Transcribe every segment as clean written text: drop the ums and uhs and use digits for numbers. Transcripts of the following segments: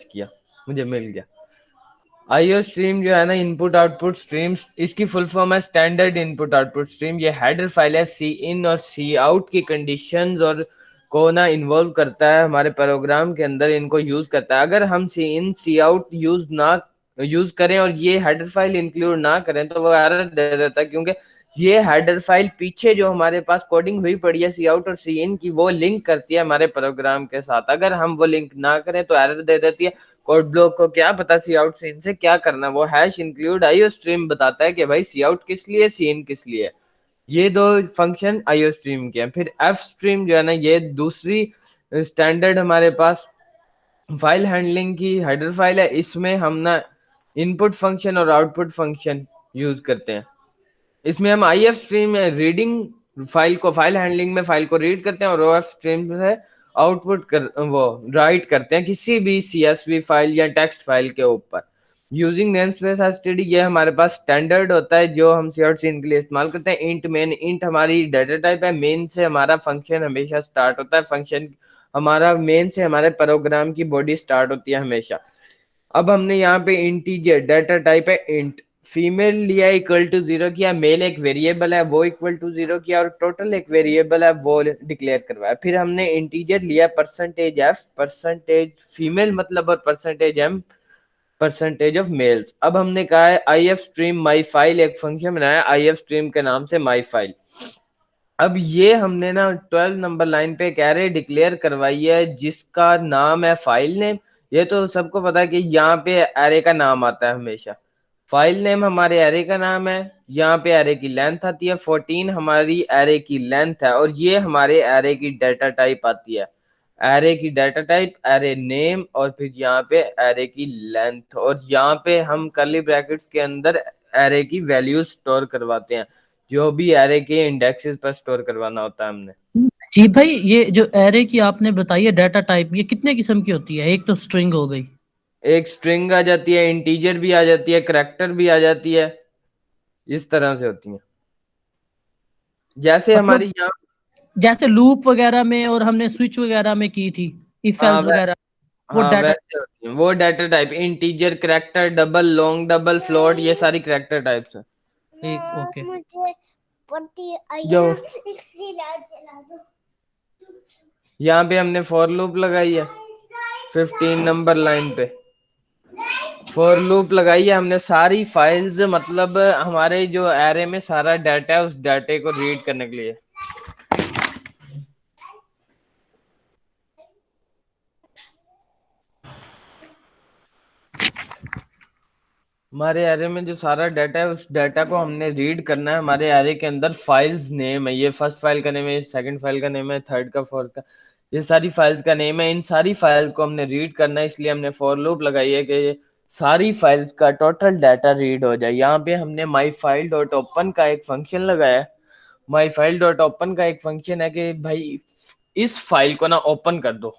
किया, मुझे मिल गया। आईओ स्ट्रीम जो है ना, इनपुट आउटपुट स्ट्रीम्स, इसकी फुल फॉर्म है स्टैंडर्ड इनपुट आउटपुट स्ट्रीम। ये हेडर फाइल है, सी इन और सी आउट की कंडीशंस और को ना इन्वॉल्व करता है हमारे प्रोग्राम के अंदर, इनको यूज करता है। अगर हम सी इन सी आउट यूज करें और ये हेडर फाइल इंक्लूड ना करें तो वो एरर दे देता है, क्योंकि ये हेडर फाइल पीछे जो हमारे पास कोडिंग हुई पड़ी है सी आउट और सी इन की, वो लिंक करती है हमारे प्रोग्राम के साथ। अगर हम वो लिंक ना करें तो एरर दे देती है। कोड ब्लॉक को क्या पता सी आउट सी इन से क्या करना, वो हैश इंक्लूड आईओ स्ट्रीम बताता है कि भाई सी आउट किस लिए, सी इन किस लिए। ये दो फंक्शन आईओ स्ट्रीम के हैं। फिर एफ स्ट्रीम जो है ना, ये दूसरी स्टैंडर्ड हमारे पास फाइल हैंडलिंग की हेडर फाइल है। इसमें हम ना इनपुट फंक्शन और आउटपुट फंक्शन यूज करते हैं। इसमें हम आई एफ स्ट्रीम में रीडिंग फाइल को, फाइल हैंडलिंग में फाइल को रीड करते हैं, और ओ एफ स्ट्रीम से आउटपुट कर वो राइट करते हैं किसी भी सीएसवी फाइल या टेक्स्ट फाइल के ऊपर यूजिंग नेमस्पेस एसटीडी। ये हमारे पास स्टैंडर्ड होता है जो हम सी आउट सीन के लिए इस्तेमाल करते हैं। इंट मेन, इंट हमारी डाटा टाइप है, मेन से हमारा फंक्शन हमेशा स्टार्ट होता है, फंक्शन हमारा मेन से हमारे प्रोग्राम की बॉडी स्टार्ट होती है हमेशा। अब हमने यहाँ पे इंटीजर डाटा टाइप है इंट, फीमेल लिया इक्वल टू 0 किया, मेल एक वेरिएबल है वो इक्वल टू 0 किया, और टोटल एक वेरिएबल है वो डिक्लेयर करवाया। फिर हमने इंटीजर लिया परसेंटेज एफ, परसेंटेज फीमेल मतलब, और percentage M percentage of males. अब हमने कहा है I F stream my file, एक फंक्शन बनाया आई एफ स्ट्रीम के नाम से माई फाइल। अब ये हमने ना 12 नंबर लाइन पे एक एरे डिक्लेयर करवाई है जिसका नाम है फाइल नेम। ये तो सबको पता है कि यहाँ पे एरे का नाम आता है हमेशा। फाइल नेम हमारे एरे का नाम है, यहाँ पे एरे की लेंथ आती है 14, हमारी एरे की लेंथ है, और ये हमारे एरे की डाटा टाइप आती है। एरे की डाटा टाइप, एरे नेम, और फिर यहाँ पे एरे की लेंथ, और यहाँ पे हम कर्ली ब्रैकेट्स के अंदर एरे की वैल्यूज स्टोर करवाते हैं, जो भी एरे के इंडेक्सेस पर स्टोर करवाना होता है हमने। जी भाई, ये जो एरे की आपने बताई है डाटा टाइप, ये कितने किस्म की होती है? एक तो स्ट्रिंग हो गई। एक स्ट्रिंग आ जाती है, इंटीजर भी आ जाती है, करैक्टर भी आ जाती है, इस तरह से होती है। जैसे हमारी मतलब यहाँ, जैसे लूप वगैरह में और हमने स्विच वगैरह में की थी, इफ हाँ एल्स वगैरह, वो हाँ डाटा। वैसे होती है वो data type, integer, character, double, long, double, float, ये सारी करैक्टर टाइप्स है। ठीक, ओके। मुझे पति जो इसकी लाइट जला दो। यहाँ पे हमने फॉर लूप लगाई है 15 नंबर लाइन पे, फॉर लूप लगाई है हमने सारी फाइल्स, मतलब हमारे जो एरे में सारा डाटा है उस डाटे को रीड करने के लिए। हमारे एरे में जो सारा डाटा है उस डाटा को हमने रीड करना है। हमारे एरे के अंदर फाइल्स नेम है, ये फर्स्ट फाइल का नेम है, सेकंड फाइल का नेम है, थर्ड का, फोर्थ का, ये सारी फाइल्स का नेम है। इन सारी फाइल्स को हमने रीड करना है, इसलिए हमने फॉर लूप लगाई है कि सारी फाइल्स का टोटल डाटा रीड हो जाए। यहाँ पे हमने माई फाइल डॉट ओपन का एक फंक्शन लगाया है। माई फाइल डॉट ओपन का एक फंक्शन है कि भाई इस फाइल को ना ओपन कर दो,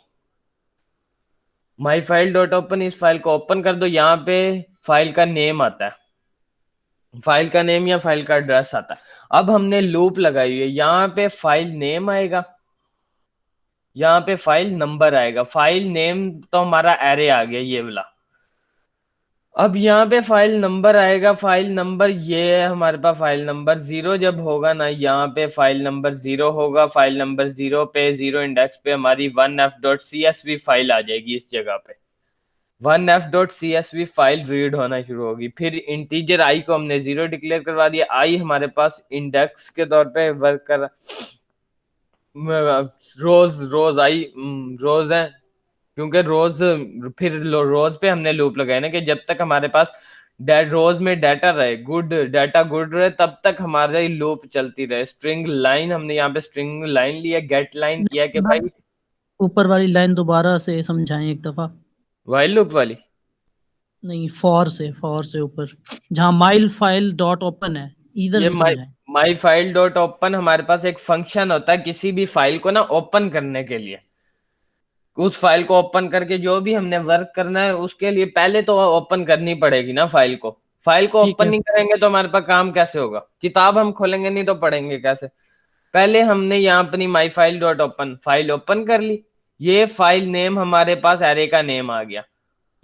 माई फाइल डॉट ओपन, इस फाइल को ओपन कर दो। यहाँ पे फाइल का नेम आता है, फाइल का नेम या फाइल का एड्रेस आता है। अब हमने लूप लगाई हुई है, यहाँ पे फाइल नेम आएगा, यहाँ पे फाइल नंबर आएगा। फाइल नेम तो हमारा एरे आ गया ये वाला। अब यहाँ पे फाइल नंबर आएगा, फाइल नंबर ये है हमारे पास, फाइल नंबर 0 जब होगा ना, यहाँ पे फाइल नंबर 0 होगा। फाइल नंबर 0 पे, 0 इंडेक्स पे हमारी 1f.csv फाइल आ जाएगी इस जगह पे। 1f.csv फाइल रीड होना शुरू होगी। फिर इंटीजर आई को हमने 0 डिक्लेयर करवा दिया। आई हमारे पास इंडेक्स के तौर पे वर्क कर, रोज रोज आई रोज है, क्योंकि रोज, फिर रोज पे हमने लूप लगाया ना कि जब तक हमारे पास रोज में डाटा रहे, गुड डाटा गुड रहे, तब तक हमारा लूप चलती रहे। स्ट्रिंग लाइन, हमने यहाँ पे स्ट्रिंग लाइन लिया, गेट लाइन किया कि भाई, भाई ऊपर वाली लाइन दोबारा से समझाएं एक दफा। वाइल लूप वाली। नहीं, फॉर से ऊपर, जहाँ माइल फाइल डॉट ओपन है, इधर ये से माई समझाएं। माई फाइल डॉट ओपन हमारे पास एक फंक्शन होता है किसी भी फाइल को ना ओपन करने के लिए। उस फाइल को ओपन करके जो भी हमने वर्क करना है उसके लिए पहले तो ओपन करनी पड़ेगी ना फाइल को। फाइल को ठीक ओपन है। नहीं करेंगे तो हमारे पास काम कैसे होगा, किताब हम खोलेंगे नहीं तो पढ़ेंगे कैसे। पहले हमने यहाँ अपनी my file dot open file open कर ली, ये फाइल नेम हमारे पास एरे का नेम आ गया।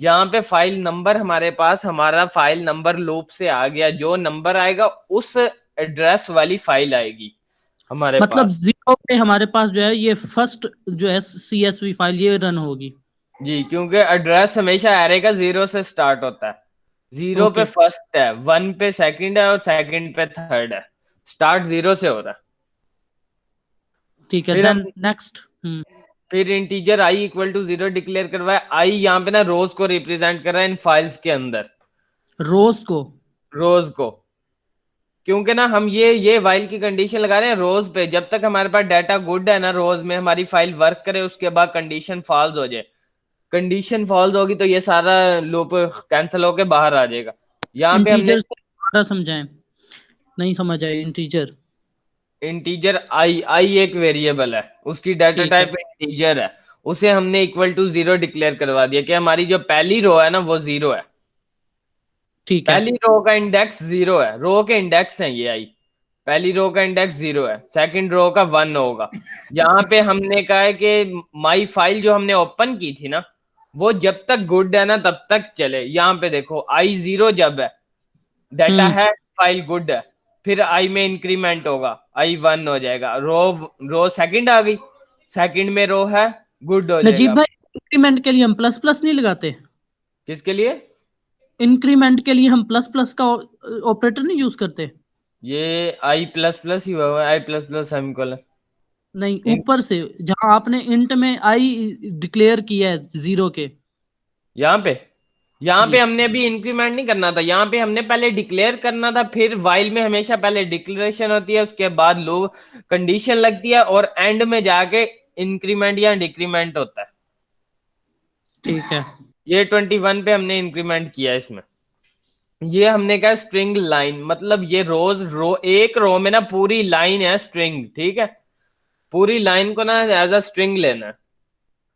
यहाँ पे फाइल नंबर हमारे पास, हमारा फाइल नंबर लूप से आ गया, जो नंबर आएगा उस एड्रेस वाली फाइल आएगी हमारे मतलब पास। 0 पे हमारे पास जो है ये फर्स्ट जो है CSV फाइल ये रन होगी। जी, क्योंकि एड्रेस हमेशा एरे का 0 से स्टार्ट होता है। 0 पे ओके फर्स्ट है, 1 पे सेकंड है और सेकंड पे थर्ड है। स्टार्ट 0 से हो रहा है। ठीक है, फिर हम देन नेक्स्ट। हम्म। फिर integer i equal to 0 declare करवाया। आई यहाँ पे ना रोज को रिप्रेजेंट कर रहा है इन फाइल्स के अंदर। रोज को। रोज को, क्योंकि ना हम ये वाइल की कंडीशन लगा रहे हैं रोज पे। जब तक हमारे पास डाटा गुड है ना, रोज में हमारी फाइल वर्क करे, उसके बाद कंडीशन फॉल्स हो जाए। कंडीशन फॉल्स होगी तो ये सारा लूप कैंसिल होके बाहर आ जाएगा। यहाँ पे हमने इंटीजर से दोबारा समझाएं, नहीं समझ आए इंटीजर। इंटीजर आई, आई एक वेरिएबल है, उसकी डाटा ठीक है। टाइप इंटीजर है। उसे हमने इक्वल टू 0 डिक्लेयर करवा दिया कि हमारी जो पहली रो है ना वो 0 है। ठीक है। पहली रो का इंडेक्स 0 है, रो के इंडेक्स है ये आई। पहली रो का इंडेक्स 0 है, सेकंड रो का 1 होगा। यहाँ पे हमने कहा है कि माई फाइल जो हमने ओपन की थी ना, वो जब तक गुड है ना तब तक चले। यहाँ पे देखो आई 0 जब है, डाटा हम्म। है, फाइल गुड है। फिर आई में इंक्रीमेंट होगा, आई 1 हो जाएगा। रो सेकंड आ गई, सेकंड में रो है, गुड हो नजीब जाएगा। भाई, इंक्रीमेंट के लिए हम प्लस प्लस नहीं लगाते? किसके लिए? इंक्रीमेंट के लिए हम प्लस प्लस का ऑपरेटर नहीं यूज करते? ये आई प्लस प्लस ही हुआ है, आई प्लस प्लस सेमीकोलन। नहीं, ऊपर से जहां आपने इंट में आई डिक्लेयर किया है 0 के। यहाँ पे, यहाँ पे जी। हमने अभी इंक्रीमेंट नहीं करना था, यहाँ पे हमने पहले डिक्लेयर करना था। फिर वाइल में हमेशा पहले डिक्लेरेशन होती है, उसके बाद लो कंडीशन लगती है और एंड में जाके इंक्रीमेंट या डिक्रीमेंट होता है। ठीक है। ये 21 पे हमने इंक्रीमेंट किया इसमें। ये हमने कहा स्ट्रिंग लाइन, मतलब ये रोज रो, एक रो में ना पूरी लाइन है स्ट्रिंग, ठीक है। पूरी लाइन को ना एज अ स्ट्रिंग लेना है।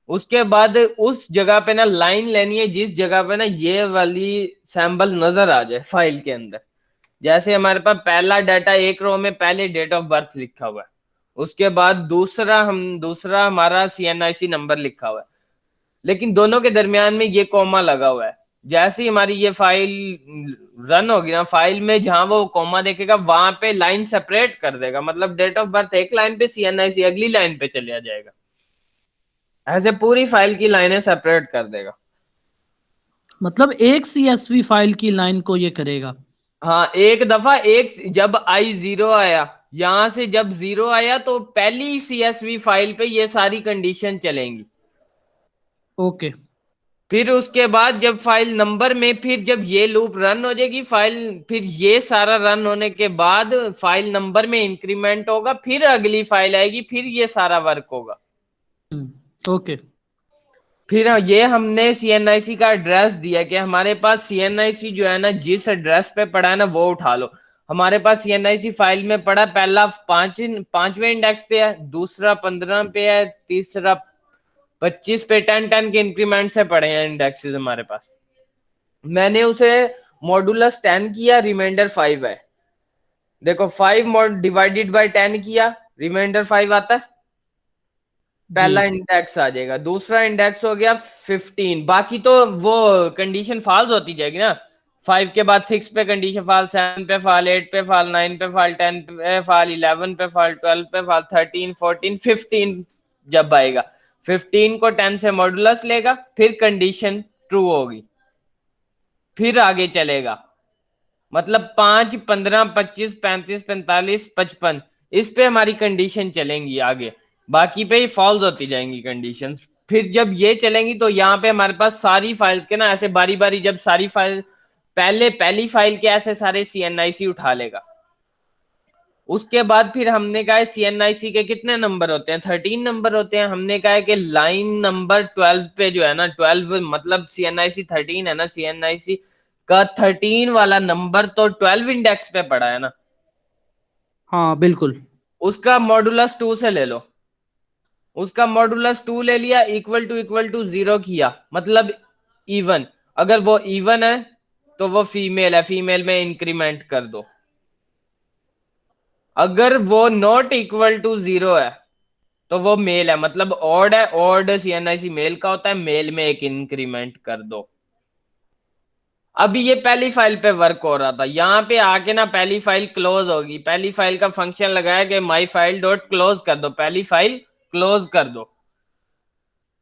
उसके बाद उस जगह पे ना लाइन लेनी है जिस जगह पे ना ये वाली सैम्बल नजर आ जाए फाइल के अंदर। जैसे हमारे पास पहला डाटा एक रो में पहले डेट ऑफ बर्थ लिखा हुआ है, उसके बाद दूसरा हमारा CNIC नंबर लिखा हुआ है, लेकिन दोनों के दरमियान में ये कॉमा लगा हुआ है। जैसे ही हमारी ये फाइल रन होगी ना, फाइल में जहां वो कॉमा देखेगा वहां पे लाइन सेपरेट कर देगा, मतलब डेट ऑफ बर्थ एक लाइन पे, CNIC अगली लाइन पे चलिया जाएगा। ऐसे पूरी फाइल की लाइनें सेपरेट कर देगा। मतलब एक CSV फाइल की लाइन को ये करेगा? हाँ, एक दफा एक जब आई 0 आया, यहां से जब 0 आया तो पहली CSV फाइल पे ये सारी कंडीशन चलेंगी। ओके। फिर उसके बाद जब फाइल नंबर में, फिर जब ये लूप रन हो जाएगी फाइल, फिर ये सारा रन होने के बाद फाइल नंबर में इंक्रीमेंट होगा, फिर अगली फाइल आएगी, फिर ये सारा वर्क होगा। ओके। फिर ये हमने CNIC का एड्रेस दिया कि हमारे पास CNIC जो है ना जिस एड्रेस पे पड़ा है ना वो उठा लो। हमारे पास CNIC फाइल में पड़ा, पहला पांचवें इंडेक्स पे है, दूसरा 15 पे है, तीसरा 25 पे। 10 के इंक्रीमेंट से पड़े हैं इंडेक्सेस हमारे पास। मैंने उसे मॉडुलस 10 किया, रिमाइंडर 5 है। देखो 5 डिवाइडेड बाय 10 किया, रिमाइंडर 5 आता है। जी। पहला इंडेक्स आ जाएगा, दूसरा इंडेक्स हो गया 15। बाकी तो वो कंडीशन फॉल्स होती जाएगी ना। 5 के बाद 6 पे कंडीशन फॉल, 7 पे फॉल, 8 पे फॉल, 9 पे फॉल, 10 पे फॉल, 11 पे फॉल, 12 पे फॉल, 13, 14, 15 जब आएगा, 15 को 10 से मॉडुलस लेगा, फिर कंडीशन ट्रू होगी, फिर आगे चलेगा। मतलब 5, 15, 25, 35, 45, 55, इस पे हमारी कंडीशन चलेंगी आगे। बाकी पे ही फॉल्स होती जाएंगी कंडीशंस। फिर जब ये चलेंगी तो यहाँ पे हमारे पास सारी फाइल्स के ना ऐसे बारी बारी, जब सारी फाइल पहले पहली फाइल के ऐसे सारे CNIC उठा लेगा। उसके बाद फिर हमने कहा है CNIC के कितने नंबर होते हैं, 13 नंबर होते हैं। हमने कहा है कि लाइन नंबर 12 पे जो है ना, 12 मतलब CNIC 13 है ना, CNIC का 13 वाला नंबर तो 12 इंडेक्स पे पड़ा है ना, हाँ बिल्कुल। उसका मॉडुलस 2 से ले लो। उसका मॉडुलस 2 ले लिया, इक्वल टू 0 किया, मतलब इवन। अगर वो इवन है तो वो फीमेल है, फीमेल में इंक्रीमेंट कर दो। अगर वो नॉट इक्वल टू 0 है तो वो मेल है, मतलब ऑड है, ऑड CNIC मेल का होता है, मेल में एक इंक्रीमेंट कर दो। अभी ये पहली फाइल पे वर्क हो रहा था, यहाँ पे आके ना पहली फाइल क्लोज होगी, पहली फाइल का फंक्शन लगाया कि माई फाइल डॉट क्लोज कर दो, पहली फाइल क्लोज कर दो।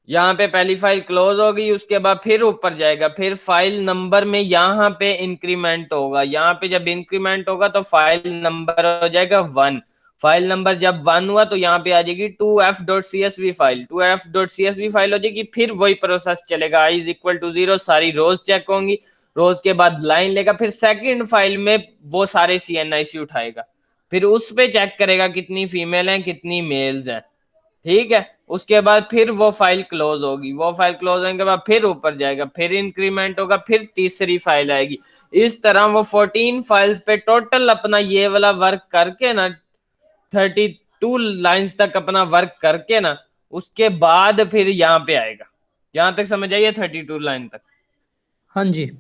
यहाँ पे पहली फाइल क्लोज हो गई, उसके बाद फिर ऊपर जाएगा, फिर फाइल नंबर में यहाँ पे इंक्रीमेंट होगा, यहाँ पे जब इंक्रीमेंट होगा तो फाइल नंबर हो जाएगा 1। फाइल नंबर जब 1 हुआ तो यहाँ पे आ जाएगी 2f.csv फाइल, 2f.csv फाइल हो जाएगी। फिर वही प्रोसेस चलेगा, i इज इक्वल टू 0, सारी रोज चेक होंगी, रोज के बाद लाइन लेगा, फिर सेकंड फाइल में वो सारे CNIC उठाएगा, फिर उस पे चेक करेगा कितनी फीमेल हैं कितनी मेल्स हैं, ठीक है। उसके बाद फिर वो फाइल क्लोज होगी, वो फाइल क्लोज होने के बाद फिर ऊपर जाएगा, फिर इंक्रीमेंट होगा, फिर तीसरी फाइल आएगी। इस तरह वो 14 फाइल्स पे टोटल अपना ये वाला वर्क करके ना, 32 लाइंस तक अपना वर्क करके ना, उसके बाद फिर यहाँ पे आएगा। यहां तक समझ आइए 32 लाइन तक। हाँ जी।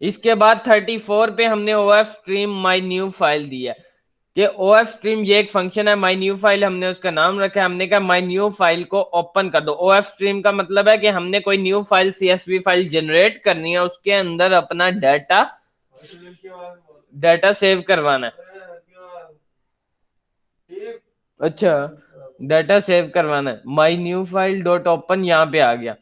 इसके बाद 34 पे हमने OF stream my new file दिया है कि OF स्ट्रीम ये एक फंक्शन है, माई न्यू फाइल हमने उसका नाम रखा है, हमने कहा माई न्यू फाइल को ओपन कर दो। OF स्ट्रीम का मतलब है कि हमने कोई new file CSV file generate करनी है, उसके अंदर अपना डाटा सेव करवाना है। अच्छा, डाटा सेव करवाना है। My new file dot open यहाँ पे आ गया,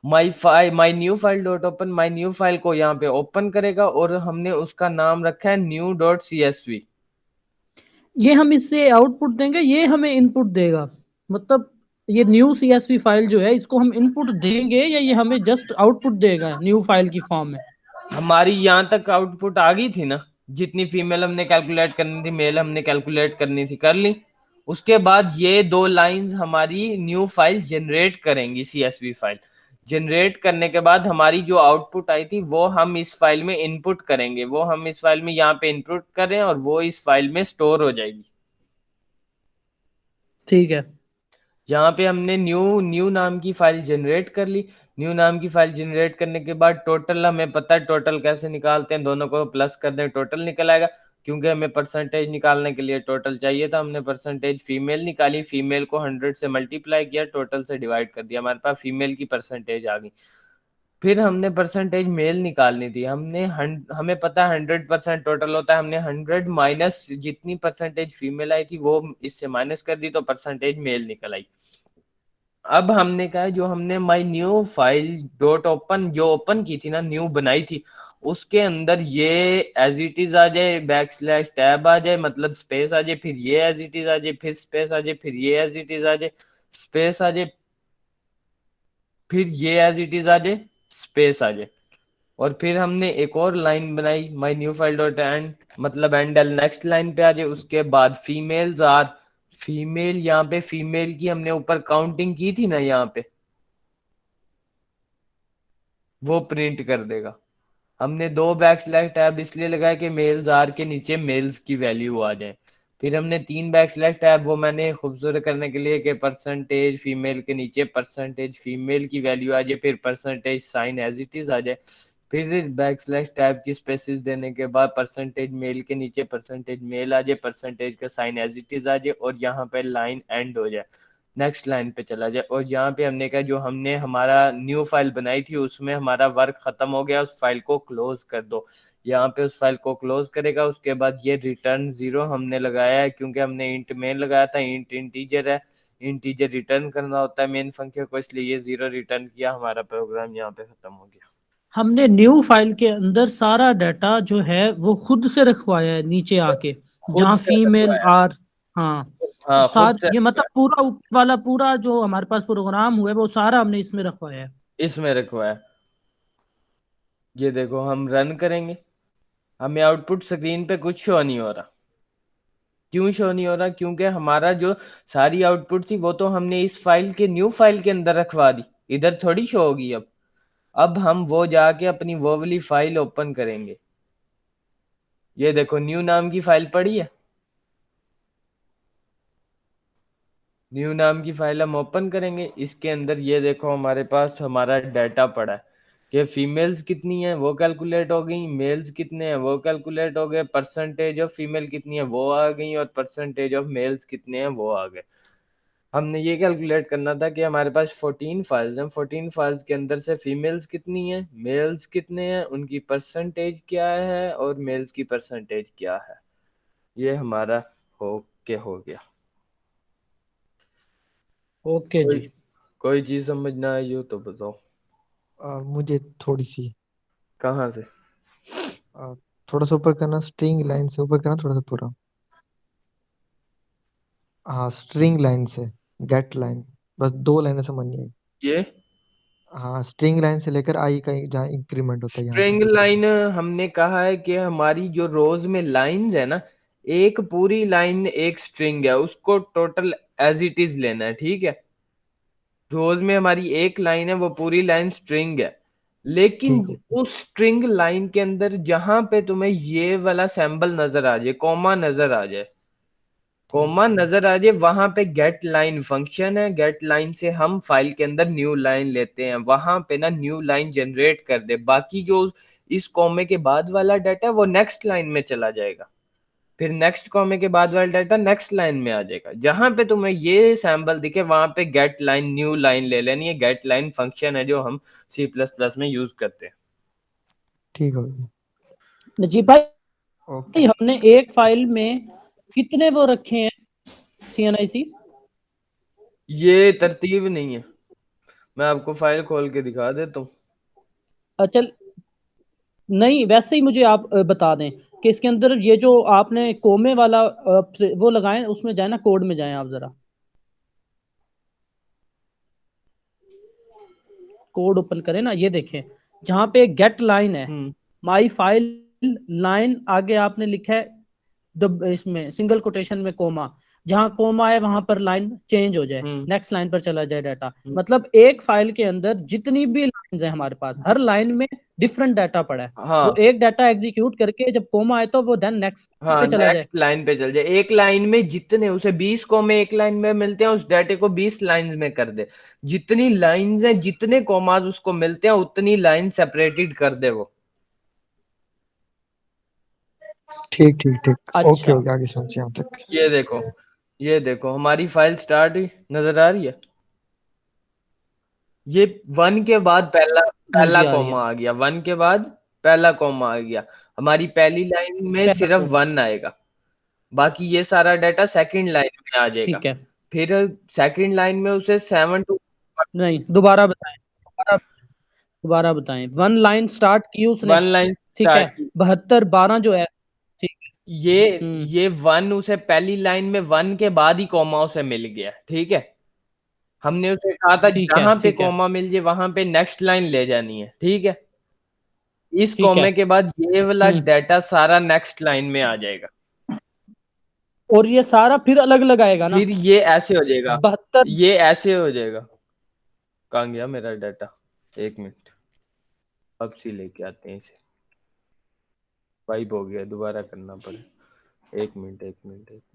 my new file dot open, my new file को यहाँ पे ओपन करेगा और हमने उसका नाम रखा है new.csv। ये हम इससे आउटपुट देंगे, ये हमें इनपुट देगा, मतलब ये न्यू सीएसवी फाइल जो है इसको हम इनपुट देंगे या ये हमें जस्ट आउटपुट देगा न्यू फाइल की फॉर्म में? हमारी यहाँ तक आउटपुट आ गई थी ना, जितनी फीमेल हमने कैलकुलेट करनी थी, मेल हमने कैलकुलेट करनी थी, कर ली। उसके बाद ये दो लाइंस हमारी न्यू फाइल जनरेट करेंगी, CSV फाइल जनरेट करने के बाद हमारी जो आउटपुट आई थी वो हम इस फाइल में इनपुट करेंगे, वो हम इस फाइल में यहाँ पे इनपुट करें और वो इस फाइल में स्टोर हो जाएगी। ठीक है। यहाँ पे हमने न्यू न्यू नाम की फाइल जनरेट कर ली। न्यू नाम की फाइल जनरेट करने के बाद टोटल हमें पता है, टोटल कैसे निकालते हैं, दोनों को प्लस कर दें टोटल निकल आएगा। क्योंकि हमें परसेंटेज निकालने के लिए टोटल चाहिए था, हमने परसेंटेज फीमेल निकाली, फीमेल को 100 से मल्टीप्लाई किया, टोटल से डिवाइड कर दिया, हमारे पास फीमेल की परसेंटेज आ गई। फिर हमने परसेंटेज मेल निकालनी थी, हमें पता है 100% टोटल होता है, हमने 100 माइनस जितनी परसेंटेज फीमेल आई थी वो इससे माइनस कर दी तो परसेंटेज मेल निकल आई। अब हमने कहा है जो हमने my new file dot open जो ओपन की थी ना, न्यू बनाई थी, उसके अंदर ये एज इट इज आ जाए, बैकस्लैश टैब आ जाए, मतलब स्पेस आ जाए, फिर ये एज इट इज आ जाए, फिर स्पेस आ जाए, फिर ये एज इट इज आ जाए, स्पेस आ जाए, फिर ये एज इट इज आ जाए, स्पेस आ जाए। और फिर हमने एक और लाइन बनाई, my new file dot and, मतलब एंड नेक्स्ट लाइन पे आ जाए। उसके बाद फीमेल्स आर, फीमेल, यहाँ पे फीमेल की हमने ऊपर काउंटिंग की थी ना, यहाँ पे वो प्रिंट कर देगा। हमने दो बैकस्लैश टैब इसलिए लगाया कि मेल्स आर के नीचे मेल्स की वैल्यू आ जाए। फिर हमने तीन बैकस्लैश टैब, वो मैंने खूबसूरत करने के लिए कि परसेंटेज फीमेल के नीचे परसेंटेज फीमेल की वैल्यू आ जाए, फिर percentage sign as it is आ जाए। फिर बैकस्लैश टैब की स्पेसिस देने के बाद परसेंटेज मेल के नीचे परसेंटेज मेल आ जाए, परसेंटेज का साइन एज इट इज आ जाए, और यहाँ पे लाइन एंड हो जाए, नेक्स्ट लाइन पे चला जाए। और यहाँ पे हमने कहा जो हमने हमारा न्यू फाइल बनाई थी उसमें हमारा वर्क खत्म हो गया, उस फाइल को क्लोज कर दो। यहाँ पे उस फाइल को क्लोज करेगा। उसके बाद ये रिटर्न 0 हमने लगाया है क्योंकि हमने इंट मेन लगाया था, इंट इंटीजर है, इंटीजर रिटर्न करना होता है मेन फंक्शन को, इसलिए ये 0 रिटर्न किया, हमारा प्रोग्राम यहाँ पे खत्म हो गया। हमने न्यू फाइल के अंदर सारा डाटा जो है वो खुद से रखवाया है नीचे आके, खुद जहाँ से फीमेल रखवाया। आर। हाँ। हाँ, खुद से ये मतलब रखवाया, पूरा ऊपर वाला पूरा जो हमारे पास प्रोग्राम हुआ है वो सारा हमने इसमें रखवाया है। इसमें रखवाया। ये देखो हम रन करेंगे, हमें आउटपुट स्क्रीन पे कुछ शो नहीं हो रहा। क्यों शो नहीं हो रहा? क्योंकि हमारा जो सारी आउटपुट थी वो तो हमने इस फाइल के न्यू फाइल के अंदर रखवा दी, इधर थोड़ी शो होगी। अब हम वो जाके अपनी वो वाली फाइल ओपन करेंगे। ये देखो न्यू नाम की फाइल पड़ी है, न्यू नाम की फाइल हम ओपन करेंगे। इसके अंदर ये देखो हमारे पास हमारा डाटा पड़ा है कि फीमेल्स कितनी है वो कैलकुलेट हो गई, मेल्स कितने हैं वो कैलकुलेट हो गए, परसेंटेज ऑफ फीमेल कितनी है वो आ गई, और परसेंटेज ऑफ मेल्स कितने हैं वो आ गए। हमने ये कैलकुलेट करना था कि हमारे पास 14 फाइल्स हैं, 14 फाइल्स के अंदर से फीमेल्स कितनी हैं, मेल्स कितने हैं, उनकी परसेंटेज क्या है और मेल्स की परसेंटेज क्या है। ये हमारा हो गया। ओके कोई जी। कोई चीज समझ ना आई हो तो बताओ। मुझे थोड़ी सी कहाँ से? आ, थोड़ा सा ऊपर करना, स्ट्रिंग लाइन से ऊपर करना थोड़ा सा पूरा। हाँ, स्ट्रिंग लाइन से गेट लाइन, बस 2 लाइनें समझनी है। ये हाँ, स्ट्रिंग लाइन से लेकर आई का जहाँ इंक्रीमेंट होता है यहाँ स्ट्रिंग तक। लाइन हमने कहा है कि हमारी जो रोज में लाइंस है ना, एक पूरी लाइन एक स्ट्रिंग है, उसको टोटल एज इट इज लेना है, ठीक है। रोज में हमारी एक लाइन है, वो पूरी लाइन स्ट्रिंग है। लेकिन ठीक है। उस स्ट्रिंग लाइन के अंदर जहां पे तुम्हें ये वाला सिंबल नजर आ जाए, कॉमा नजर आ जाए, ठीक कॉमा नजर आ जाए, वहां पे गेट लाइन फंक्शन है। गेट लाइन से हम फाइल के अंदर न्यू लाइन लेते हैं, वहां पे ना न्यू लाइन जनरेट कर दे, बाकी जो इस कॉमे के बाद वाला डाटा है वो नेक्स्ट लाइन में चला जाएगा, फिर नेक्स्ट कॉमे के बाद वाला डाटा नेक्स्ट लाइन में आ जाएगा। जहां पे तुम्हें ये सैम्पल दिखे वहां पे गेट लाइन न्यू लाइन ले लेनी है। गेट लाइन फंक्शन है जो हम सी प्लस प्लस में यूज करते हैं। ठीक हो गया। नजीब भाई, ओके। हमने एक फाइल में कितने वो रखे हैं CNIC? ये तरतीब नहीं है, मैं आपको फाइल खोल के दिखा देता हूँ। चल, नहीं वैसे ही मुझे आप बता दें कि इसके अंदर ये जो आपने कोमे वाला वो लगाए, उसमें जाए ना, कोड में जाए आप जरा, कोड ओपन करें ना, ये देखें जहां पे गेट लाइन है, हम्म माई फाइल लाइन, आगे आपने लिखा है इसमें सिंगल कोटेशन में कोमा, जहां कोमा है वहां पर लाइन चेंज हो जाए, हम्म नेक्स्ट लाइन पर चला जाए डाटा। हम्म। मतलब एक फाइल के अंदर जितनी भी लाइंस है हमारे पास, हर लाइन में डिफरेंट डाटा पड़ा है। वो हाँ एक डाटा एग्जीक्यूट करके जब कोमा आए तो वो देन नेक्स्ट हाँ, पे चला जाए। नेक्स्ट लाइन पे चल जाए। एक लाइन में जितने उसे 20 कॉमे एक लाइन में मिलते हैं, उस डाटे को 20 लाइंस में कर दे। जितनी लाइंस हैं, जितने कॉमास उसको मिलते हैं, उतनी लाइन सेपरेटेड कर दे वो। ठीक ठीक ठीक, ओके अच्छा, हो गया, आगे समझिए यहाँ तक। ये देखो, ये देखो हमारी फाइल स्टार्ट हुई, नजर आ रही है। ये 1 के बाद पहला हाँ पहला जी आ रही है। कॉमा आ गया, 1 के बाद पहला कॉमा आ गया। हमारी पहली लाइन में पहला सिर्फ कोड, 1 आएगा, बाकी ये सारा डाटा सेकंड लाइन में आ जाएगा। ठीक है। फिर सेकंड लाइन में उसे 7 टू, नहीं, दोबारा बताएं, दोबारा बताएं। वन लाइन स्टार्ट की उसने, 1 लाइन ठीक है। स्टार्ट की। 72 12 जो है, ठीक ये है। ये 1 उसे पहली लाइन में 1 के बाद ही कॉमा उसे मिल गया, ठीक है। हमने उसे कहा था ठीक है, जहां पे ठीक है, कॉमा मिल जाए वहां पे नेक्स्ट लाइन ले जानी है, ठीक है। इस ठीक है। कॉमे के बाद ये वाला डाटा सारा नेक्स्ट लाइन में आ जाएगा। और ये सारा फिर अलग अलग आएगा ना? फिर ये ऐसे हो जाएगा, 72, ये ऐसे हो जाएगा। कहाँ गया मेरा डाटा? एक मिनट, अब सी लेके आते हैं इसे। वाइप हो गया, दोबारा करना पड़े। एक मिनट एक मिनट एक मिनट।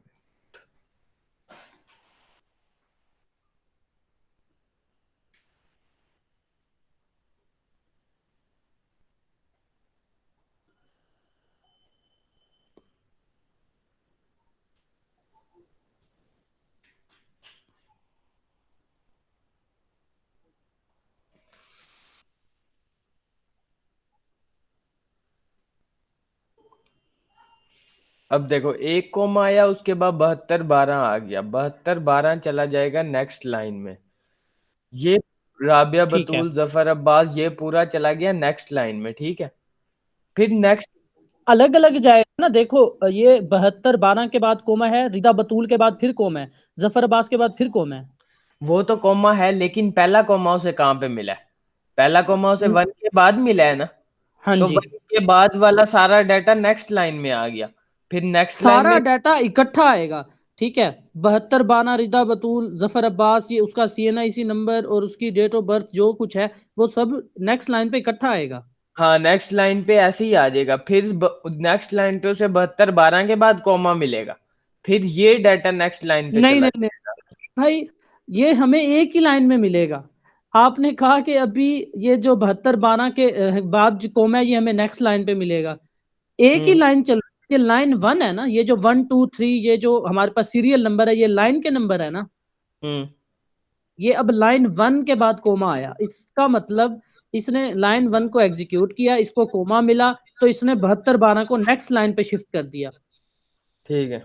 अब देखो, एक कॉमा आया, उसके बाद 72 12 आ गया, 72 12 चला जाएगा नेक्स्ट लाइन में। ये राबिया ठीक है। बतूल जफर अब्बास ये पूरा चला गया नेक्स्ट लाइन में, ठीक है। फिर नेक्स्ट, अलग अलग जाएगा ना, देखो ये 72 12 के बाद कोमा है, रिदा बतूल के बाद फिर कोमा है, जफर अब्बास के बाद फिर कोमा है। वो तो कॉमा है, लेकिन पहला कॉमा उसे कहाँ पे मिला है? पहला कॉमा उसे न- 1 के बाद मिला है ना। हाँ तो जी। 1 के बाद वाला सारा डाटा नेक्स्ट लाइन में आ गया। फिर नेक्स्ट लाइन सारा में, डाटा इकट्ठा आएगा, ठीक है। 72 12 रिदा बतूल जफर अब्बास, ये उसका CNIC नंबर और उसकी डेट ऑफ बर्थ जो कुछ है, वो सब नेक्स्ट लाइन पे इकट्ठा आएगा। हाँ नेक्स्ट लाइन पे ऐसे ही आ जाएगा। फिर नेक्स्ट लाइन पे उसे 72 12 के बाद कॉमा मिलेगा। फिर ये डाटा नेक्स्ट लाइन पे नहीं चला नहीं नहीं भाई, ये हमें एक ही लाइन में मिलेगा। आपने कहा कि अभी ये जो 72 12 के बाद जो कॉमा है, ये हमें नेक्स्ट लाइन पे मिलेगा। एक ही हम्म लाइन चल, ये लाइन 1 है ना, ये जो 1 2 3, ये जो हमारे पास सीरियल नंबर है, ये लाइन के नंबर है ना। हम्म ये अब लाइन 1 के बाद कोमा आया, इसका मतलब इसने लाइन 1 को एग्जीक्यूट किया, इसको कोमा मिला, तो इसने 72 12 को नेक्स्ट लाइन पे शिफ्ट कर दिया। ठीक है।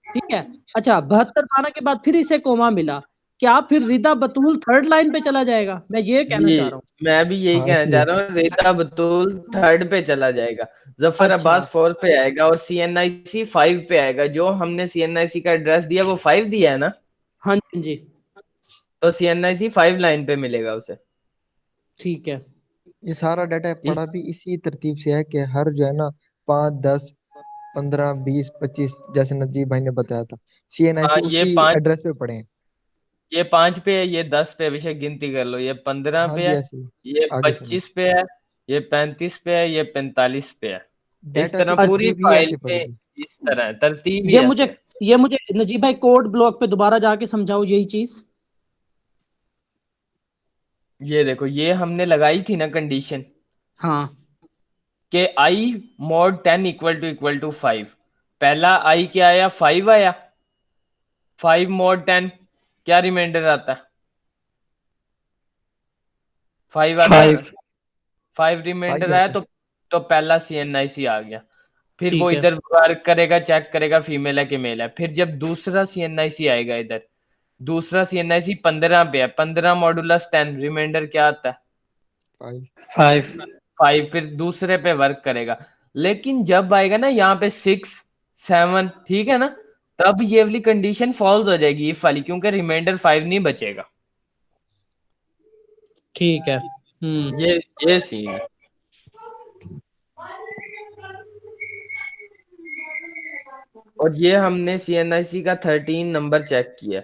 ठीक है। अच्छा, 72 12 के बाद फिर इसे कोमा मिला, क्या फिर रिदा बतूल थर्ड लाइन पे चला जाएगा? मैं ये कहना जी चाह रहा हूँ। मैं भी यही हाँ कहना चाह इसलिए रहा हूँ, रेता बतूल थर्ड पे चला जाएगा, जफर अच्छा, अब्बास 4 पे आएगा और CNIC 5 पे आएगा। जो हमने CNIC का एड्रेस दिया वो 5 दिया है ना, हाँ जी, तो CNIC 5 लाइन पे मिलेगा उसे। ठीक है। ये सारा डाटा इस पढ़ा भी इसी तरतीब से है कि हर जो है ना 5 10 15 20 25 जैसे नजीब भाई ने बताया था, हाँ CNIC ये उसी 5, एड्रेस पे पड़े हैं। ये 5 पे है, ये 10 पे, अभिषेक गिनती कर लो, ये 15 हाँ पे जी है, ऐसे ही ये आगे समझ। 25 पे है, ये 35 पे है, ये 45 पे है। इस डाटा तरह की पूरी तरतीब ही फाइल ऐसे में पड़ेगी। इस तरह है, तरतीब ही ये ऐसे मुझे है। ये मुझे नजीब भाई कोड ब्लॉक पे दोबारा जाके समझाओ यही चीज। ये देखो, ये हमने लगाई थी ना कंडीशन हाँ कि I mod 10 इक्वल टू 5। पहला I क्या आया, 5 आया। 5 mod 10 क्या रिमाइंडर आता है, 5 आता है ना। 5। 5 आ रिमाइंडर गया आया था। तो पहला CNIC आ गया। फिर वो ठीक है, इधर वर्क करेगा, चेक करेगा फीमेल है कि मेल है। फिर जब दूसरा CNIC आएगा इधर, दूसरा CNIC 15 पे है, 15 मॉडुलस 10 रिमाइंडर क्या आता है, 5। 5। 5। फिर दूसरे पे वर्क करेगा। लेकिन जब आएगा ना यहाँ पे 6 7, ठीक है ना, तब ये वाली कंडीशन फॉल्स हो जाएगी इफ वाली, क्योंकि रिमाइंडर 5 नहीं बचेगा। ठीक है। ये सीन है। और ये हमने CNIC का 13 नंबर चेक किया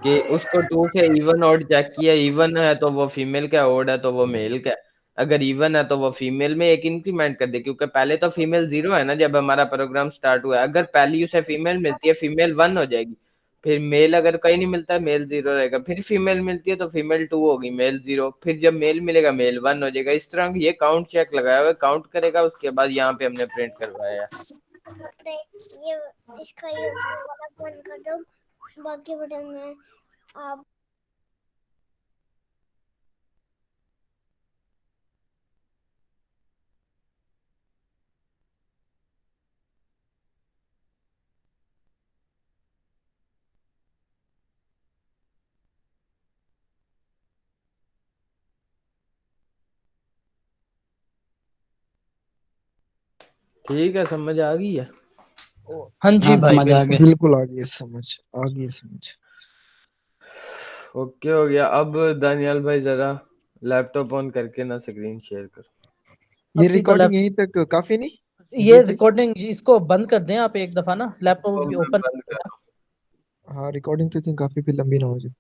कि उसको 2 से इवन ऑड चेक किया। इवन है तो वो फीमेल का, ऑड है तो वो मेल का। अगर इवन है तो वो फीमेल में एक इंक्रीमेंट कर दे, क्योंकि पहले तो फीमेल 0 है ना जब हमारा प्रोग्राम स्टार्ट हुआ है। अगर पहली उसे फीमेल मिलती है, फीमेल 1 हो जाएगी। फिर मेल अगर कहीं नहीं मिलता है, मेल 0 रहेगा। फिर फीमेल मिलती है तो फीमेल 2 होगी, मेल 0। फिर जब मेल मिलेगा मेल 1 हो जाएगा। इस तरह ये काउंट चेक लगाया हुआ है, काउंट करेगा, उसके बाद यहाँ पे हमने प्रिंट करवाया है। ये इसका ये वाला बंद कर दो, बाकी बटन में आप ठीक है, समझ आ गई है। हाँ जी भाई, समझ आ गया। बिल्कुल आ गई समझ, आ गई समझ। ओके हो गया। अब दानियाल भाई जरा लैपटॉप ऑन करके ना स्क्रीन शेयर करो। ये अभी तो रिकॉर्डिंग यहीं तक काफी नहीं ये नजीब भाई? रिकॉर्डिंग इसको बंद कर दें आप एक दफा ना, लैपटॉप तो भी मैं ओपन बंद कर कर देना। हाँ रिकॉर्डिंग तो इतनी काफी भी लंबी ना हो जाए।